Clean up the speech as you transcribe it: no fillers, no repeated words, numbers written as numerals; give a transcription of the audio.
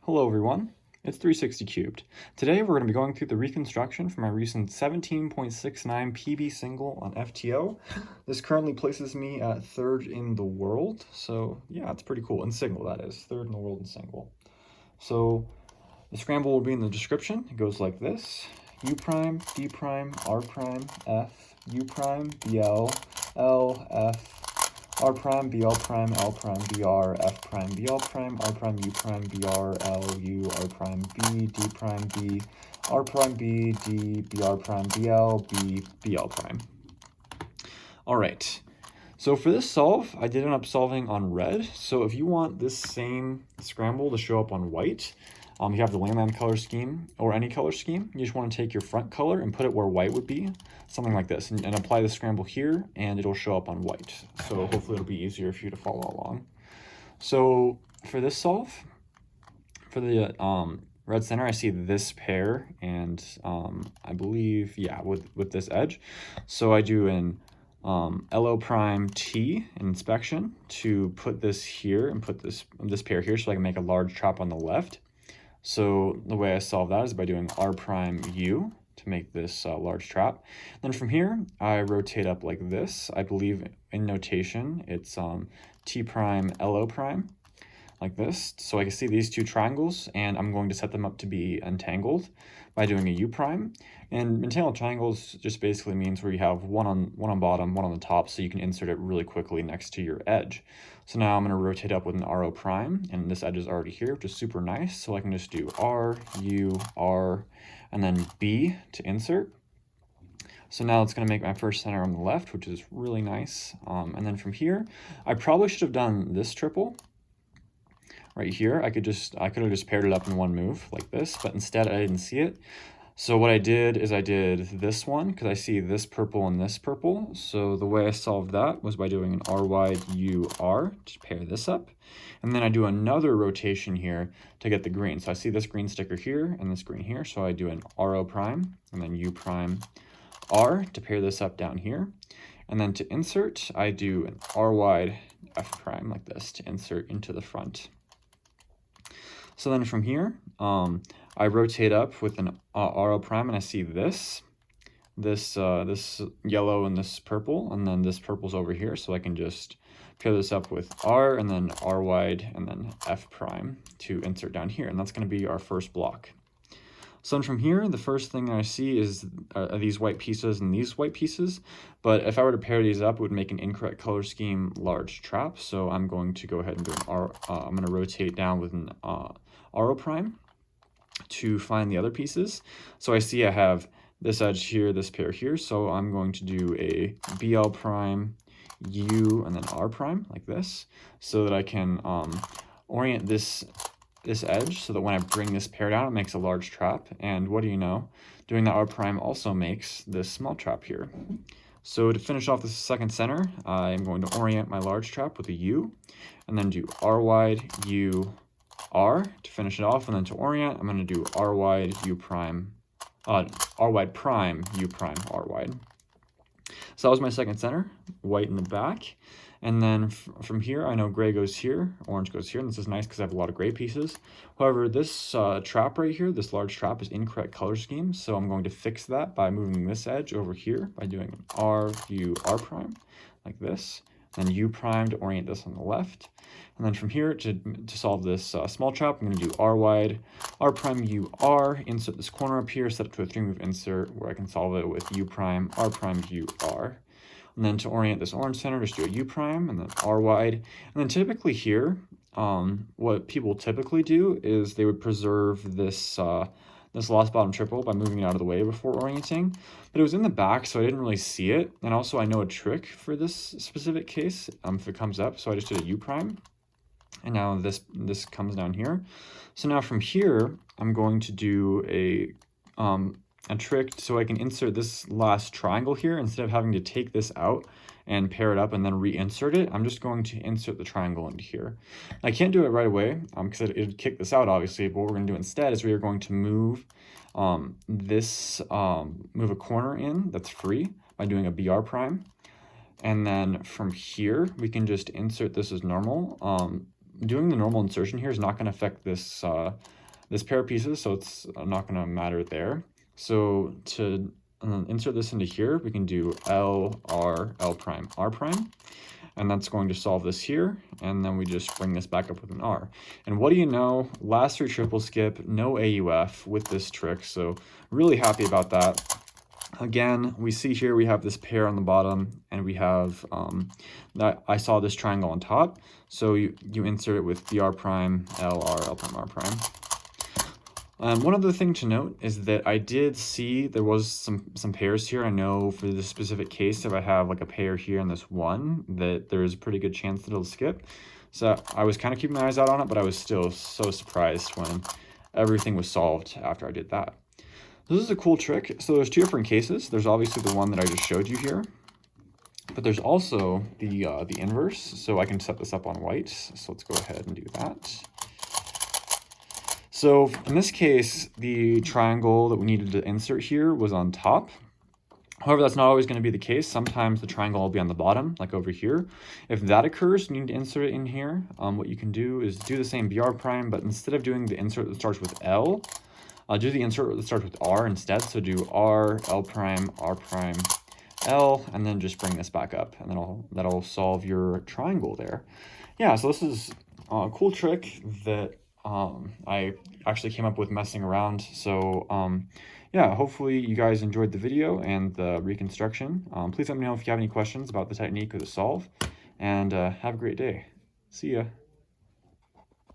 Hello everyone, it's 360 Cubed. Today we're going to be going through the reconstruction for my recent 17.69 PB single on FTO. This currently places me at 3rd in the world, so yeah, it's pretty cool. In single, that is, 3rd in the world in single. So the scramble will be in the description. It goes like this: U prime, D prime, R prime, F, U prime, BL, L, F, R prime, BL prime, L prime, BR, F prime, BL prime, R prime, U prime, BR, L, U, R prime, B, D prime, B, R prime, B, D, BR prime, BL, B, BL prime. All right, so for this solve, I did end up solving on red. So if you want this same scramble to show up on white, you have the Landland color scheme or any color scheme. You just want to take your front color and put it where white would be, something like this, and apply the scramble here, and it'll show up on white. So hopefully it'll be easier for you to follow along. So for this solve, for the red center, I see this pair, and I believe, yeah, with this edge. So I do an LO prime T inspection to put this here and put this pair here so I can make a large trap on the left. So the way I solve that is by doing R prime U to make this large trap. Then from here, I rotate up like this. I believe in notation, it's T prime, LO prime, like this. So I can see these two triangles, and I'm going to set them up to be entangled by doing a U prime. And entangled triangles just basically means where you have one on bottom, one on the top, so you can insert it really quickly next to your edge. So now I'm going to rotate up with an RO prime, and this edge is already here, which is super nice. So I can just do R, U, R, and then B to insert. So now it's going to make my first center on the left, which is really nice. And then from here, I probably should have done this triple right here. I could have just paired it up in one move like this, but instead I didn't see it. So what I did is I did this one because I see this purple and this purple. So the way I solved that was by doing an R wide U R to pair this up. And then I do another rotation here to get the green. So I see this green sticker here and this green here. So I do an RO prime and then U prime R to pair this up down here. And then to insert, I do an R wide F prime like this to insert into the front. So then from here, I rotate up with an RO prime, and I see this yellow and this purple, and then this purple's over here. So I can just pair this up with R and then R wide and then F prime to insert down here. And that's going to be our first block. So then from here, the first thing I see is these white pieces and these white pieces. But if I were to pair these up, it would make an incorrect color scheme large trap. So I'm going to go ahead and do an I'm going to rotate down with an RO prime to find the other pieces. So I see I have this edge here, this pair here. So I'm going to do a BL prime, U, and then R prime like this, so that I can orient this edge so that when I bring this pair down, it makes a large trap. And what do you know? Doing the R prime also makes this small trap here. So to finish off the second center, I'm going to orient my large trap with a U, and then do R wide, U, R to finish it off. And then to orient, I'm going to do R wide, U prime, R wide prime, U prime, R wide. So that was my second center, white in the back. And then from here, I know gray goes here, orange goes here, and this is nice because I have a lot of gray pieces. However, this trap right here, this large trap, is incorrect color scheme, so I'm going to fix that by moving this edge over here by doing R, U, R prime, like this, and U prime to orient this on the left. And then from here, to solve this small trap, I'm going to do R wide, R prime, U, R, insert this corner up here, set it to a 3-move insert where I can solve it with U prime, U, R. And then to orient this orange center, just do a U prime and then R wide. And then typically here, what people typically do is they would preserve this lost bottom triple by moving it out of the way before orienting. But it was in the back, so I didn't really see it. And also I know a trick for this specific case if it comes up. So I just did a U prime. And now this comes down here. So now from here, I'm going to do a trick so I can insert this last triangle here. Instead of having to take this out and pair it up and then reinsert it, I'm just going to insert the triangle into here. I can't do it right away because it would kick this out, obviously, but what we're going to do instead is we are going to move move a corner in that's free by doing a BR prime. And then from here, we can just insert this as normal doing the normal insertion here is not going to affect this this pair of pieces, so it's not going to matter there. So to insert this into here, we can do L, R, L prime, R prime, and that's going to solve this here, and then we just bring this back up with an R. And what do you know, last 3 triple skip, no AUF with this trick, so really happy about that. Again, we see here we have this pair on the bottom, and we have that I saw this triangle on top, so you insert it with the R prime, L, R, L prime, R prime. One other thing to note is that I did see there was some pairs here. I know for this specific case, if I have like a pair here and this one, that there's a pretty good chance that it'll skip. So I was kind of keeping my eyes out on it, but I was still so surprised when everything was solved after I did that. This is a cool trick. So there's 2 different cases. There's obviously the one that I just showed you here, but there's also the inverse. So I can set this up on white. So let's go ahead and do that. So in this case, the triangle that we needed to insert here was on top. However, that's not always going to be the case. Sometimes the triangle will be on the bottom, like over here. If that occurs, you need to insert it in here. What you can do is do the same BR prime, but instead of doing the insert that starts with L, do the insert that starts with R instead. So do R, L prime, R prime, L, and then just bring this back up, and then that'll solve your triangle there. Yeah, so this is a cool trick that I actually came up with messing around. So yeah, hopefully you guys enjoyed the video and the reconstruction. Please let me know if you have any questions about the technique or the solve, and have a great day. See ya.